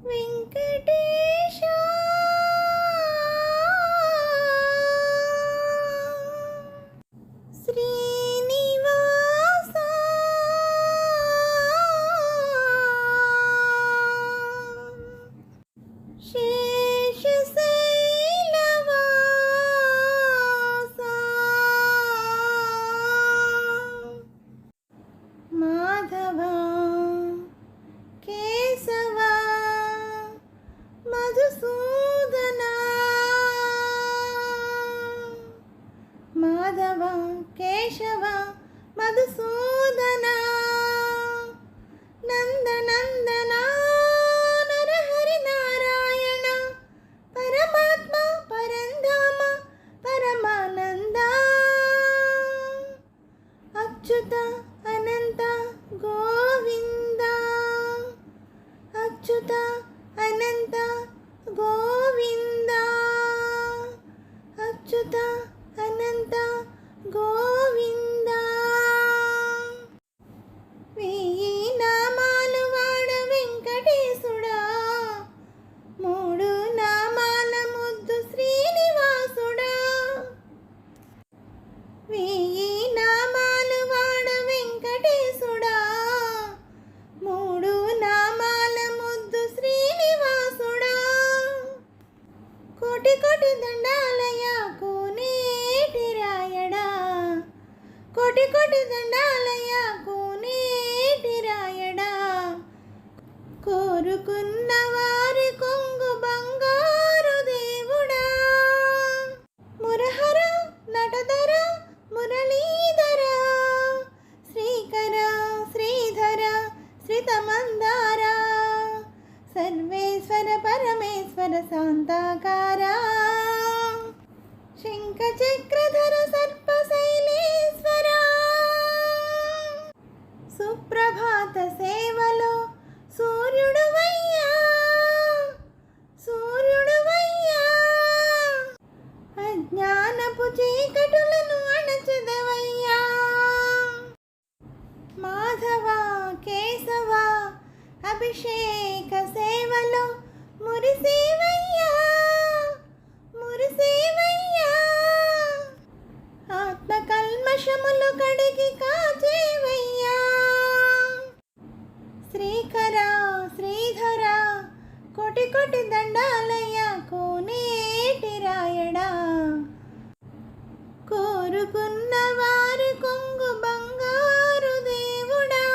వెంకటేశ శ్రీనివాస శేషశైలవాస మాధవ కేశవ మధుసూదన మాధవ కేశవ మధుసూదన నందనందన నరహరి నారాయణ పరమాత్మ పరంధామ పరమానంద అచ్యుత అనంత గోవింద అచ్యుత అనంత గోవింద అచ్యుత అనంత గోవింద వెయ్యి నామాలు వాడ వెంకటేశుడా మూడు నామాల ముద్దు శ్రీనివాసుడా వెయ్యి నామాలు వాడ వెంకటేశుడా మూడు నామాల ముద్దు శ్రీనివాసుడా కోటి కోటి దండాలయ కోనేటి రాయడా కోటి కోటి దండాలయ కోనేటి రాయడా కోరుకున్న వారి కొంగు బంగారు దేవుడా మురహర నటధర మురళీధర శ్రీకర శ్రీధర శ్రితమందార సర్వేశ్వర పరమేశ్వర శాంతాకార శంఖచక్రధర సర్పశైలేశ్వర సుప్రభాత సేవలో సూర్యుడువయ్యా సూర్యుడువయ్యా అజ్ఞానపు చీకటులను అణచెదవయ్యా మాధవ కేశవ అభిషేక సేవలో మురిసేవయ్యా మురిసేవయ్యా ఆత్మ కల్మషములు కడిగి కాచేవయ్యా శ్రీకర శ్రీధర కోటి కోటి దండాలయ్య కోనేటి రాయడా కోరుకున్న వారి కొంగు బంగారు దేవుడా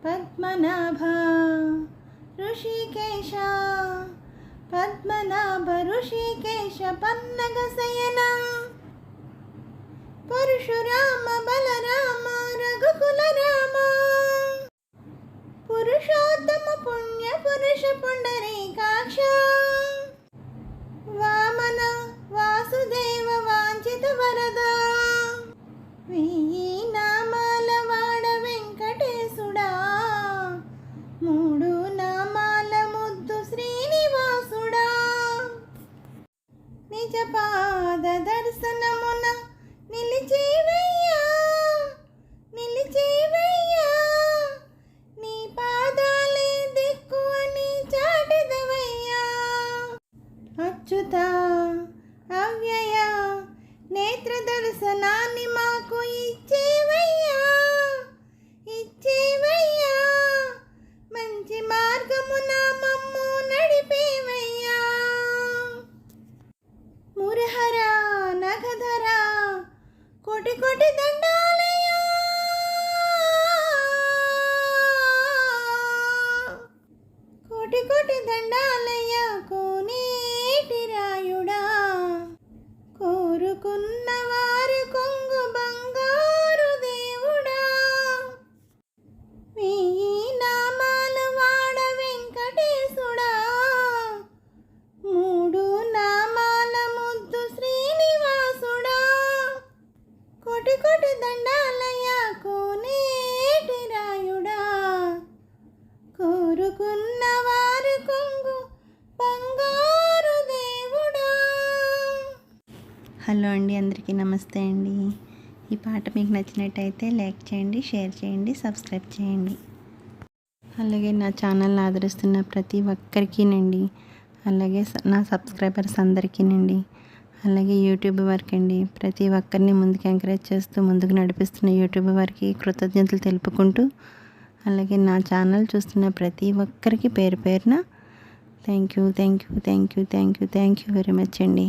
పద్మనాభ ఋషికేశ పద్మనాభ ఋషికేశ పన్నగ శయన పరశురామ బలరామ రఘుకుల రామ పురుషోత్తమ పుణ్య పురుష పుండరీకాక్ష వామన వాసుదేవ వాంఛిత వరద వెయ్యి నామాల వాడ వెంకటేశుడా మూడు నామాల ముద్దు శ్రీనివాసుడా నిజ పాద దర్శనమున నిలిచేవయ్యా నిలిచేవయ్యా నీ పాదాలే దిక్కు అని చాటిదవయ్యా అచ్యుత అవ్యయ నేత్ర దర్శనాన్ని మాకు ఇచ్చేవయ్యా ఇచ్చేవయ్యా మంచి మార్గమున మమ్ము నడిపేవయ్యా మురహర నగధర కోటి కోటి దండాలయ్యా కోటి కోటి దండాలయ్య కోనేటి రాయుడా కోరుకున్న వారి కొంగు బంగారు దేవుడా వెయ్యి నామాలు వాడ వెంకటేశుడా మూడు నామాల ముద్దు శ్రీనివాసుడా కోటి కోటి దండాలయ్య కోనేటి రాయుడా కోరుకున్న వారి కొంగు బంగారు దేవుడా. హలో అండి, అందరికీ నమస్తే అండి. ఈ పాట మీకు నచ్చినట్టయితే లైక్ చేయండి, షేర్ చేయండి, సబ్స్క్రైబ్ చేయండి. అలాగే నా ఛానల్ని ఆదరిస్తున్న ప్రతి ఒక్కరికినండి, అలాగే నా సబ్స్క్రైబర్స్ అందరికీనండి, అలాగే యూట్యూబ్ వారికి అండి, ప్రతి ఒక్కరిని ముందుకు ఎంకరేజ్ చేస్తూ ముందుకు నడిపిస్తున్న యూట్యూబ్ వారికి కృతజ్ఞతలు తెలుపుకుంటూ, అలాగే నా ఛానల్ చూస్తున్న ప్రతి ఒక్కరికి పేరు పేరున థ్యాంక్ యూ వెరీ మచ్ అండి.